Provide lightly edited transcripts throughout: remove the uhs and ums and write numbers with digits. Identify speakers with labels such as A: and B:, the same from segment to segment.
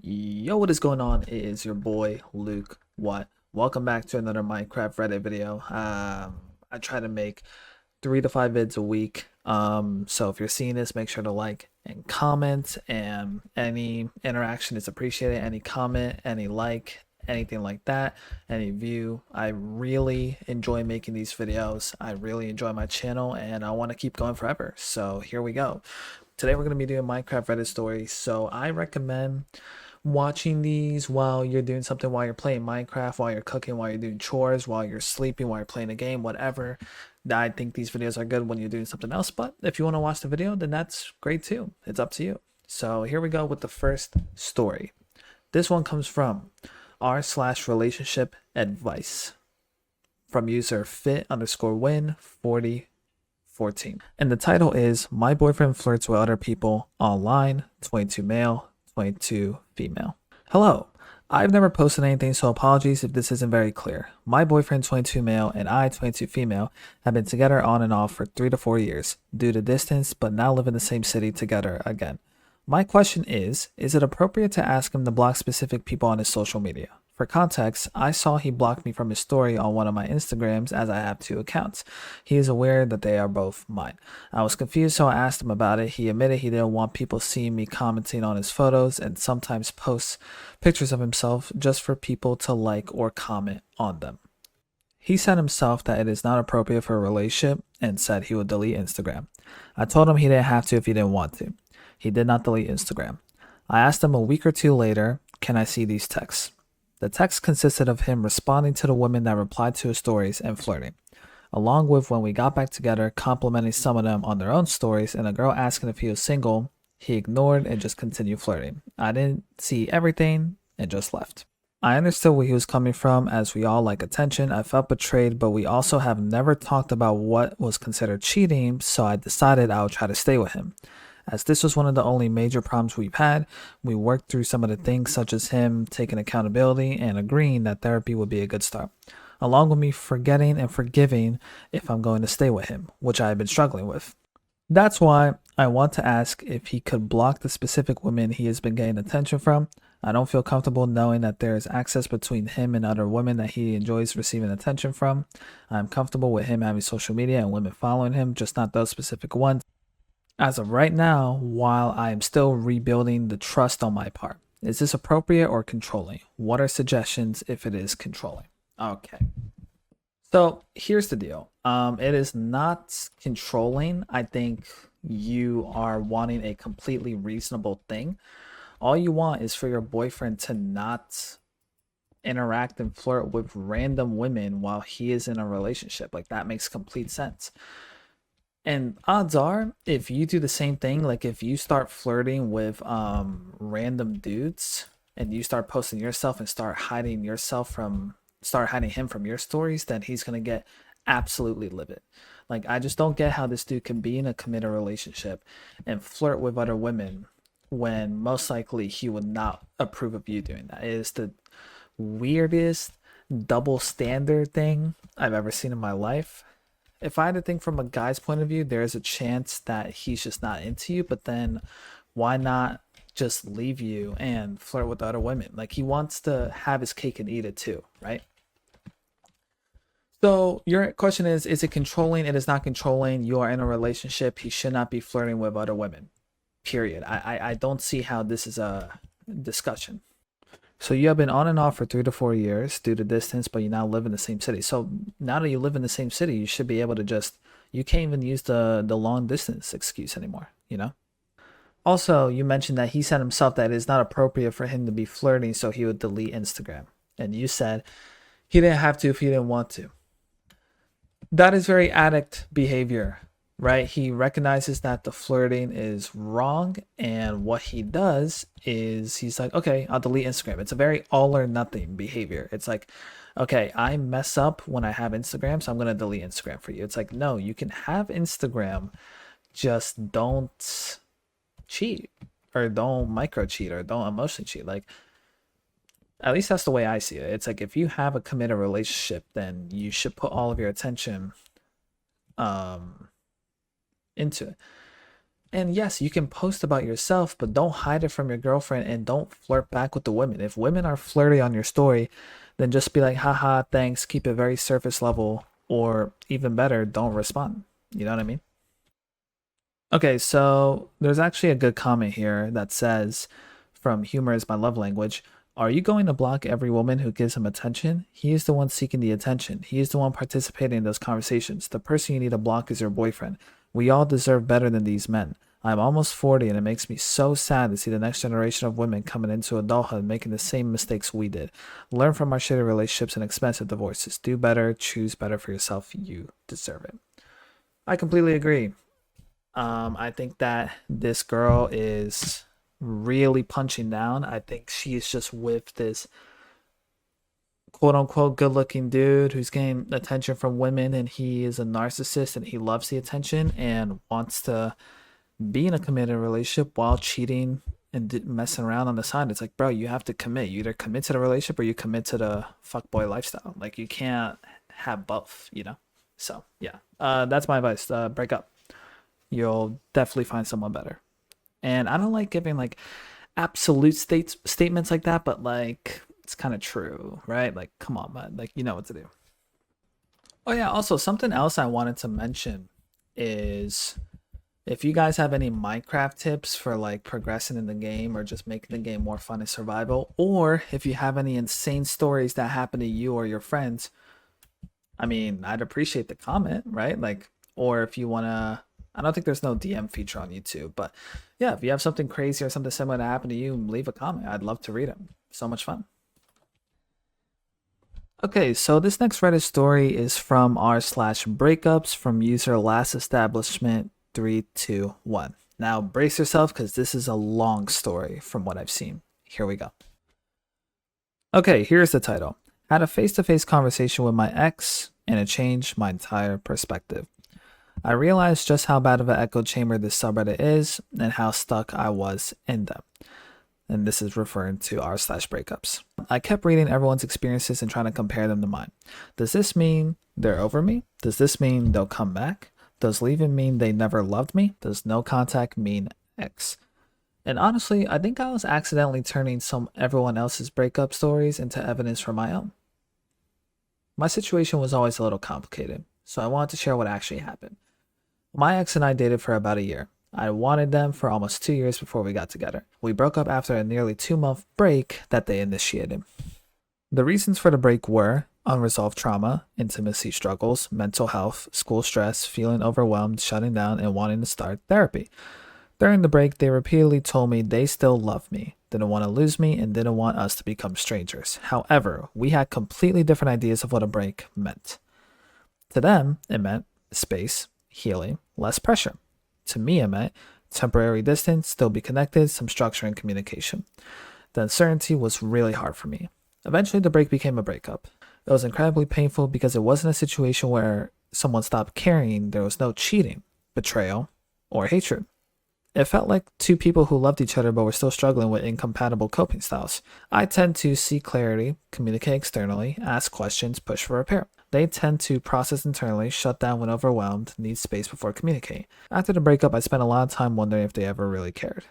A: Yo, what is going on? It is your boy Luke What. Welcome back to another Minecraft Reddit video. I try to make 3 to 5 vids a week. So if you're seeing this, make sure to like and comment, and any interaction is appreciated. Any comment, any like, anything like that, any view. I really enjoy making these videos. I really enjoy my channel and I want to keep going forever. So here we go. Today we're going to be doing Minecraft Reddit stories. So I recommend watching these while you're doing something, while you're playing Minecraft, while you're cooking, while you're doing chores, while you're sleeping, while you're playing a game, whatever. I think these videos are good when you're doing something else, but if you want to watch the video, then that's great too. It's up to you. So here we go with the first story. This one comes from r/relationship advice from user fit_win4014. And the title is My Boyfriend Flirts with Other People Online, 22 male, 22 female. Hello. I've never posted anything, so apologies if this isn't very clear. My boyfriend 22 male and I 22 female have been together on and off for 3 to 4 years due to distance, but now live in the same city together again. My question is it appropriate to ask him to block specific people on his social media? For context, I saw he blocked me from his story on one of my Instagrams as I have 2 accounts. He is aware that they are both mine. I was confused, so I asked him about it. He admitted he didn't want people seeing me commenting on his photos and sometimes posts pictures of himself just for people to like or comment on them. He said himself that it is not appropriate for a relationship and said he would delete Instagram. I told him he didn't have to if he didn't want to. He did not delete Instagram. I asked him a week or 2 later, can I see these texts? The text consisted of him responding to the women that replied to his stories and flirting, along with when we got back together, complimenting some of them on their own stories, and a girl asking if he was single. He ignored and just continued flirting. I didn't see everything and just left. I understood where he was coming from, as we all like attention. I felt betrayed, but we also have never talked about what was considered cheating, so I decided I would try to stay with him. As this was one of the only major problems we've had, we worked through some of the things, such as him taking accountability and agreeing that therapy would be a good start, along with me forgetting and forgiving if I'm going to stay with him, which I have been struggling with. That's why I want to ask if he could block the specific women he has been getting attention from. I don't feel comfortable knowing that there is access between him and other women that he enjoys receiving attention from. I'm comfortable with him having social media and women following him, just not those specific ones. As of right now, while I am still rebuilding the trust on my part, is this appropriate or controlling? What are suggestions if it is controlling? Okay. So here's the deal. It is not controlling. I think you are wanting a completely reasonable thing. All you want is for your boyfriend to not interact and flirt with random women while he is in a relationship. Like, that makes complete sense. And odds are, if you do the same thing, like if you start flirting with random dudes and you start posting yourself and start hiding him from your stories, then he's gonna get absolutely livid. Like, I just don't get how this dude can be in a committed relationship and flirt with other women when most likely he would not approve of you doing that. It is the weirdest double standard thing I've ever seen in my life. If I had to think from a guy's point of view, there's a chance that he's just not into you, but then why not just leave you and flirt with other women? Like, he wants to have his cake and eat it too, right? So your question is it controlling? It is not controlling. You are in a relationship. He should not be flirting with other women, period. I don't see how this is a discussion. So you have been on and off for 3 to 4 years due to distance, but you now live in the same city. So now that you live in the same city, you should be able to you can't even use the long distance excuse anymore, you know? Also, you mentioned that he said himself that it is not appropriate for him to be flirting, so he would delete Instagram. And you said he didn't have to if he didn't want to. That is very addict behavior, right? He recognizes that the flirting is wrong, and what he does is he's like, okay, I'll delete Instagram. It's a very all or nothing behavior. It's like, okay, I mess up when I have Instagram, so I'm going to delete Instagram for you. It's like, no, you can have Instagram, just don't cheat, or don't micro cheat, or don't emotionally cheat. Like, at least that's the way I see it. It's like, if you have a committed relationship, then you should put all of your attention into it. And yes, you can post about yourself, but don't hide it from your girlfriend and don't flirt back with the women. If women are flirty on your story, then just be like, haha, thanks, keep it very surface level, or even better, don't respond. You know what I mean? Okay, so there's actually a good comment here that says, from Humor is My Love Language, are you going to block every woman who gives him attention? He is the one seeking the attention. He is the one participating in those conversations. The person you need to block is your boyfriend. We all deserve better than these men. I'm almost 40 and it makes me so sad to see the next generation of women coming into adulthood making the same mistakes we did. Learn from our shitty relationships and expensive divorces. Do better, choose better for yourself. You deserve it. I completely agree. I think that this girl is really punching down. I think she is just with this quote unquote good looking dude who's getting attention from women, and he is a narcissist and he loves the attention and wants to be in a committed relationship while cheating and messing around on the side. It's like, bro, you have to commit. You either commit to the relationship or you commit to the fuckboy lifestyle. Like, you can't have both, you know? So, yeah. That's my advice. Break up. You'll definitely find someone better. And I don't like giving like absolute statements like that, but like it's kind of true, right? Like, come on, man. Like, you know what to do. Oh yeah, also something else I wanted to mention is if you guys have any Minecraft tips for like progressing in the game or just making the game more fun and survival, or if you have any insane stories that happen to you or your friends, I mean, I'd appreciate the comment, right? Like, or if you want to, I don't think there's no DM feature on YouTube, but yeah, if you have something crazy or something similar to happen to you, leave a comment. I'd love to read it. So much fun. Okay, so this next Reddit story is from r/breakups from user last establishment 321. Now brace yourself because this is a long story from what I've seen. Here we go. Okay, here's the title. Had a face-to-face conversation with my ex and it changed my entire perspective. I realized just how bad of an echo chamber this subreddit is and how stuck I was in them. And this is referring to r/breakups. I kept reading everyone's experiences and trying to compare them to mine. Does this mean they're over me? Does this mean they'll come back? Does leaving mean they never loved me? Does no contact mean X? And honestly, I think I was accidentally turning everyone else's breakup stories into evidence for my own. My situation was always a little complicated, so I wanted to share what actually happened. My ex and I dated for about a year. I wanted them for almost 2 years before we got together. We broke up after a nearly 2-month break that they initiated. The reasons for the break were unresolved trauma, intimacy struggles, mental health, school stress, feeling overwhelmed, shutting down, and wanting to start therapy. During the break, they repeatedly told me they still loved me, didn't want to lose me, and didn't want us to become strangers. However, we had completely different ideas of what a break meant. To them, it meant space, healing, less pressure. To me, it meant temporary distance, still be connected, some structure and communication. The uncertainty was really hard for me. Eventually, the break became a breakup. It was incredibly painful because it wasn't a situation where someone stopped caring, there was no cheating, betrayal, or hatred. It felt like two people who loved each other but were still struggling with incompatible coping styles. I tend to seek clarity, communicate externally, ask questions, push for repair. They tend to process internally, shut down when overwhelmed, need space before communicating. After the breakup, I spent a lot of time wondering if they ever really cared,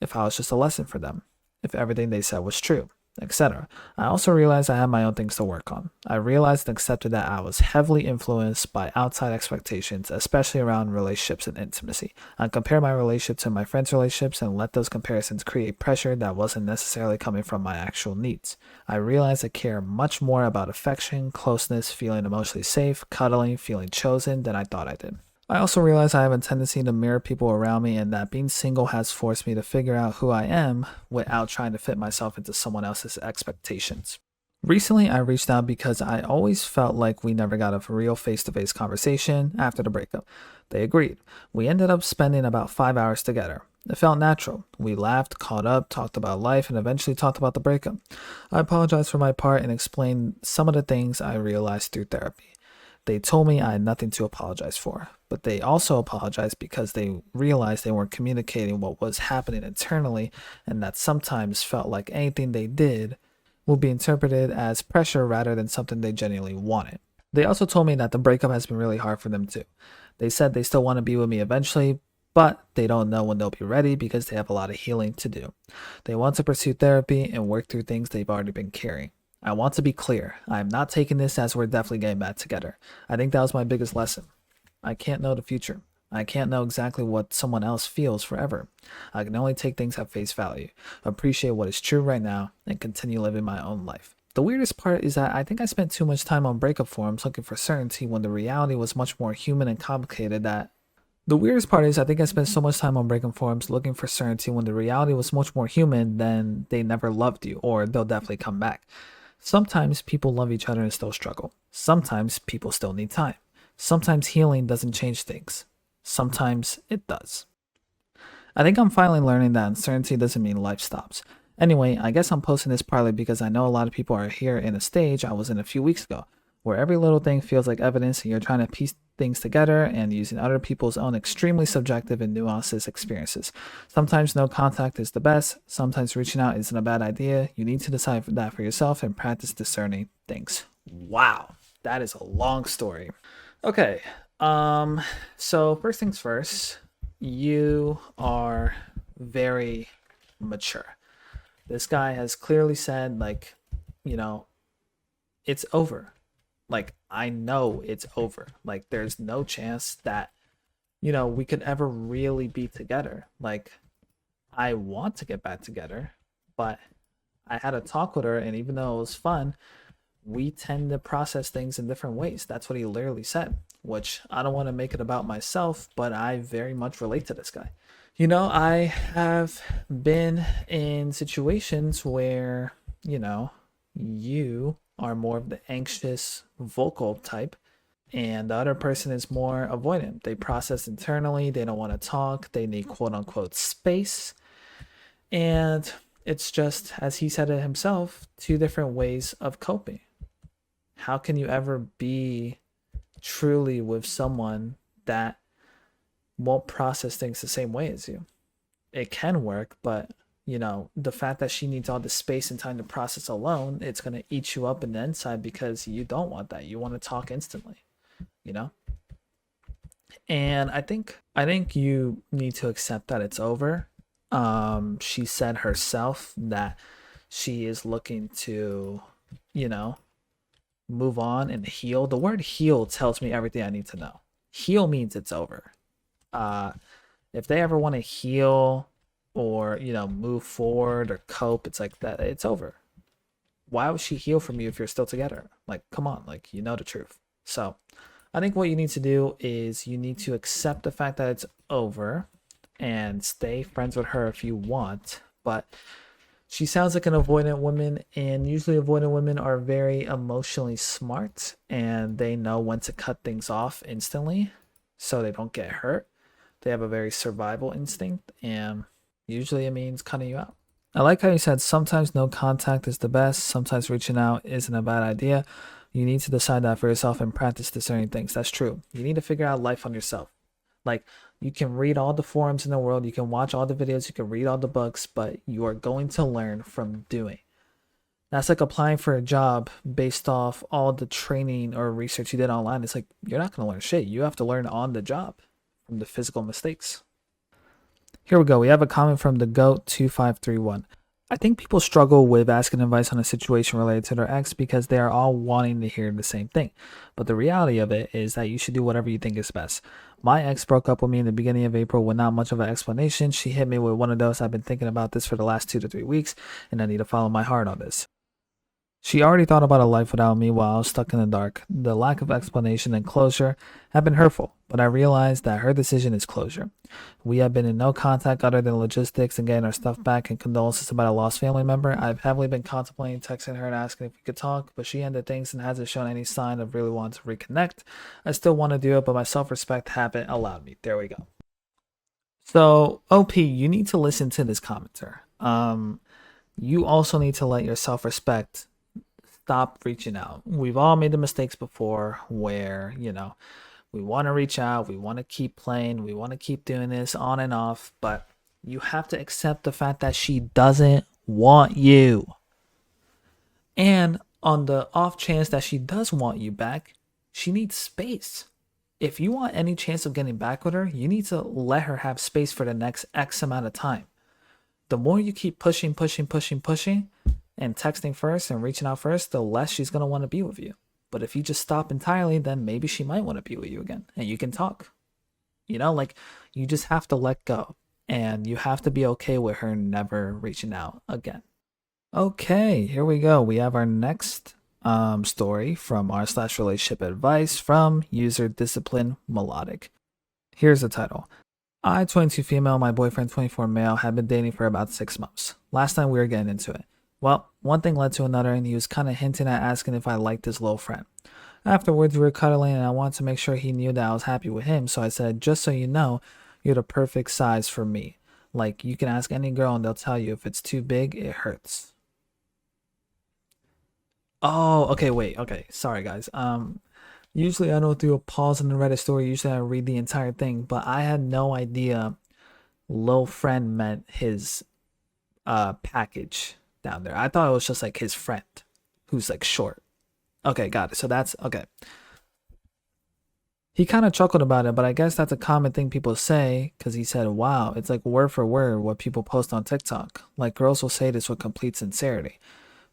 A: if I was just a lesson for them, if everything they said was true, etc. I also realized I had my own things to work on. I realized and accepted that I was heavily influenced by outside expectations, especially around relationships and intimacy. I compared my relationship to my friends' relationships and let those comparisons create pressure that wasn't necessarily coming from my actual needs. I realized I care much more about affection, closeness, feeling emotionally safe, cuddling, feeling chosen than I thought I did. I also realize I have a tendency to mirror people around me and that being single has forced me to figure out who I am without trying to fit myself into someone else's expectations. Recently, I reached out because I always felt like we never got a real face-to-face conversation after the breakup. They agreed. We ended up spending about 5 hours together. It felt natural. We laughed, caught up, talked about life, and eventually talked about the breakup. I apologized for my part and explained some of the things I realized through therapy. They told me I had nothing to apologize for, but they also apologized because they realized they weren't communicating what was happening internally and that sometimes felt like anything they did would be interpreted as pressure rather than something they genuinely wanted. They also told me that the breakup has been really hard for them too. They said they still want to be with me eventually, but they don't know when they'll be ready because they have a lot of healing to do. They want to pursue therapy and work through things they've already been carrying. I want to be clear. I am not taking this as we're definitely getting back together. I think that was my biggest lesson. I can't know the future. I can't know exactly what someone else feels forever. I can only take things at face value, appreciate what is true right now, and continue living my own life. The weirdest part is that I think I spent too much time on breakup forums looking for certainty when the reality was much more human and complicated that the weirdest part is I think I spent so much time on breakup forums looking for certainty when the reality was much more human than they never loved you or they'll definitely come back. Sometimes people love each other and still struggle. Sometimes people still need time. Sometimes healing doesn't change things. Sometimes it does. I think I'm finally learning that uncertainty doesn't mean life stops. Anyway, I guess I'm posting this partly because I know a lot of people are here in a stage I was in a few weeks ago, where every little thing feels like evidence and you're trying to piece things together and using other people's own extremely subjective and nuances experiences. Sometimes no contact is the best. Sometimes reaching out isn't a bad idea. You need to decide that for yourself and practice discerning things. Wow, that is a long story. Okay, so first things first, you are very mature. This guy has clearly said, like, it's over. Like, I know it's over. Like, there's no chance that, we could ever really be together. Like, I want to get back together, but I had a talk with her, and even though it was fun, we tend to process things in different ways. That's what he literally said, which I don't want to make it about myself, but I very much relate to this guy. I have been in situations where, you are more of the anxious, vocal type, and the other person is more avoidant. They process internally, they don't want to talk, they need quote unquote space. And it's just, as he said it himself, two different ways of coping. How can you ever be truly with someone that won't process things the same way as you? It can work, but the fact that she needs all the space and time to process alone, it's going to eat you up in the inside because you don't want that. You want to talk instantly, and I think you need to accept that it's over. She said herself that she is looking to, move on and heal. The word heal tells me everything I need to know. Heal means it's over. If they ever want to heal or, move forward or cope, it's like that, it's over. Why would she heal from you if you're still together? Like, come on, like, the truth. So I think what you need to do is you need to accept the fact that it's over and stay friends with her if you want. But she sounds like an avoidant woman, and usually avoidant women are very emotionally smart and they know when to cut things off instantly so they don't get hurt. They have a very survival instinct, and usually it means cutting you out. I like how you said sometimes no contact is the best, sometimes reaching out isn't a bad idea. You need to decide that for yourself and practice discerning things. That's true. You need to figure out life on yourself. Like, you can read all the forums in the world, you can watch all the videos, you can read all the books, but you are going to learn from doing. That's like applying for a job based off all the training or research you did online. It's like, you're not going to learn shit. You have to learn on the job from the physical mistakes. Here we go. We have a comment from the GOAT 2531. I think people struggle with asking advice on a situation related to their ex because they are all wanting to hear the same thing. But the reality of it is that you should do whatever you think is best. My ex broke up with me in the beginning of April with not much of an explanation. She hit me with one of those, I've been thinking about this for the last 2 to 3 weeks, and I need to follow my heart on this. She already thought about a life without me while I was stuck in the dark. The lack of explanation and closure have been hurtful, but I realized that her decision is closure. We have been in no contact other than logistics and getting our stuff back and condolences about a lost family member. I've heavily been contemplating texting her and asking if we could talk, but she ended things and hasn't shown any sign of really wanting to reconnect. I still want to do it, but my self-respect haven't allowed me. There we go. So, OP, you need to listen to this commenter. You also need to let your self-respect stop reaching out. We've all made the mistakes before where, we want to reach out, we want to keep playing, we want to keep doing this on and off, but you have to accept the fact that she doesn't want you. And on the off chance that she does want you back, she needs space. If you want any chance of getting back with her, you need to let her have space for the next X amount of time. The more you keep pushing, and texting first and reaching out first, the less she's going to want to be with you. But if you just stop entirely, then maybe she might want to be with you again and you can talk. Like you just have to let go and you have to be okay with her never reaching out again. Okay, here we go. We have our next story from r/relationship advice from user discipline melodic. Here's the title. I, 22 female, my boyfriend, 24 male, had been dating for about 6 months. Last time we were getting into it. Well, one thing led to another, and he was kind of hinting at asking if I liked his little friend. Afterwards, we were cuddling, and I wanted to make sure he knew that I was happy with him, so I said, just so you know, you're the perfect size for me. Like, you can ask any girl, and they'll tell you if it's too big, it hurts. Oh, okay, wait, okay, sorry guys. Usually I don't do a pause in the Reddit story, usually I read the entire thing, but I had no idea Lil Friend meant his package down there. I thought it was just like his friend who's like short. Okay, got it. So that's okay. He kind of chuckled about it, but I guess that's a common thing people say because he said, wow, it's like word for word what people post on TikTok. Like girls will say this with complete sincerity.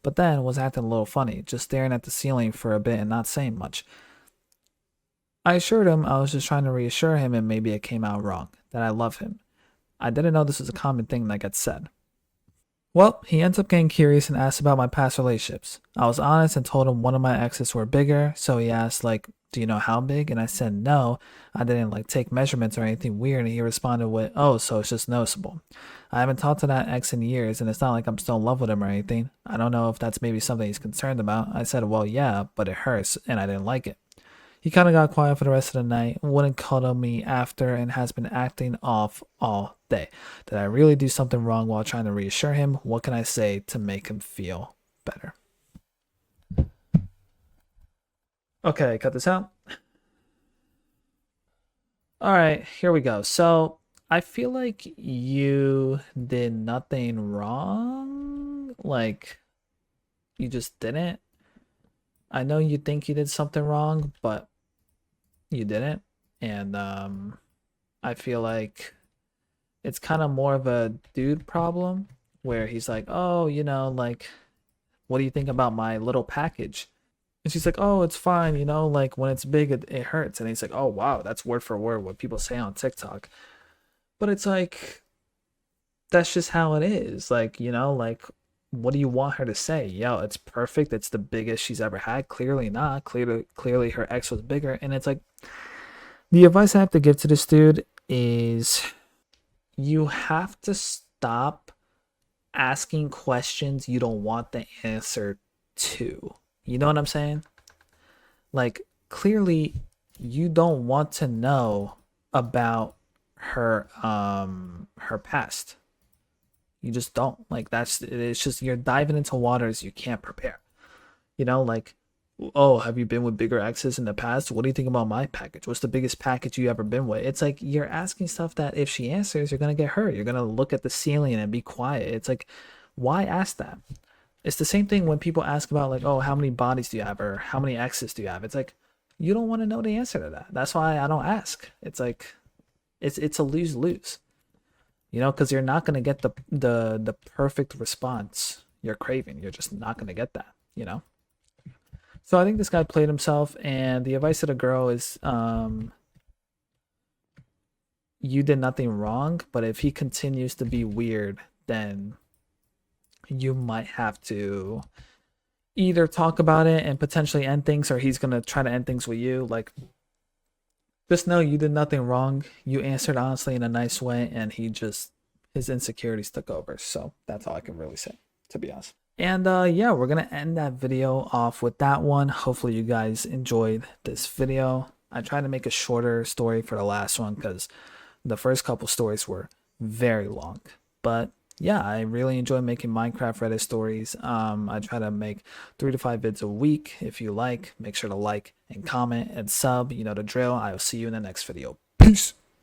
A: But then was acting a little funny, just staring at the ceiling for a bit and not saying much. I assured him I was just trying to reassure him and maybe it came out wrong, that I love him. I didn't know this was a common thing that gets said. Well, he ends up getting curious and asked about my past relationships. I was honest and told him one of my exes were bigger, so he asked, like, do you know how big? And I said no, I didn't like take measurements or anything weird, and he responded with, oh, so it's just noticeable. I haven't talked to that ex in years, and it's not like I'm still in love with him or anything. I don't know if that's maybe something he's concerned about. I said, well, yeah, but it hurts, and I didn't like it. He kind of got quiet for the rest of the night, wouldn't cuddle me after, and has been acting off all day. Did I really do something wrong while trying to reassure him? What can I say to make him feel better? Okay, cut this out. All right, here we go. So I feel like you did nothing wrong. Like, you just didn't. I know you think you did something wrong, but you didn't. And I feel like it's kind of more of a dude problem where he's like, oh, like, what do you think about my little package? And she's like, oh, it's fine, like when it's big, it hurts. And he's like, oh, wow, that's word for word what people say on TikTok. But it's like, that's just how it is. Like, like, what do you want her to say? Yo, it's perfect. It's the biggest she's ever had. Clearly not. Clearly her ex was bigger. And it's like, the advice I have to give to this dude is you have to stop asking questions you don't want the answer to. You know what I'm saying? Like, clearly you don't want to know about her past. You just don't. Like, it's just you're diving into waters you can't prepare. Like, oh, have you been with bigger exes in the past? What do you think about my package? What's the biggest package you ever been with? It's like you're asking stuff that if she answers, you're gonna get hurt. You're gonna look at the ceiling and be quiet. It's like, why ask that? It's the same thing when people ask about like, oh, how many bodies do you have or how many exes do you have? It's like you don't want to know the answer to that. That's why I don't ask. It's like it's a lose-lose. Because you're not gonna get the perfect response you're craving. You're just not gonna get that. So I think this guy played himself, and the advice to the girl is you did nothing wrong, but if he continues to be weird, then you might have to either talk about it and potentially end things, or he's gonna try to end things with you. Like, just know you did nothing wrong. You answered honestly in a nice way, and his insecurities took over. So that's all I can really say, to be honest. And yeah, we're gonna end that video off with that one. Hopefully you guys enjoyed this video. I tried to make a shorter story for the last one because the first couple stories were very long. But yeah, I really enjoy making Minecraft Reddit stories. I try to make 3 to 5 vids a week. If you like, make sure to like and comment and sub. You know the drill. I will see you in the next video. Peace.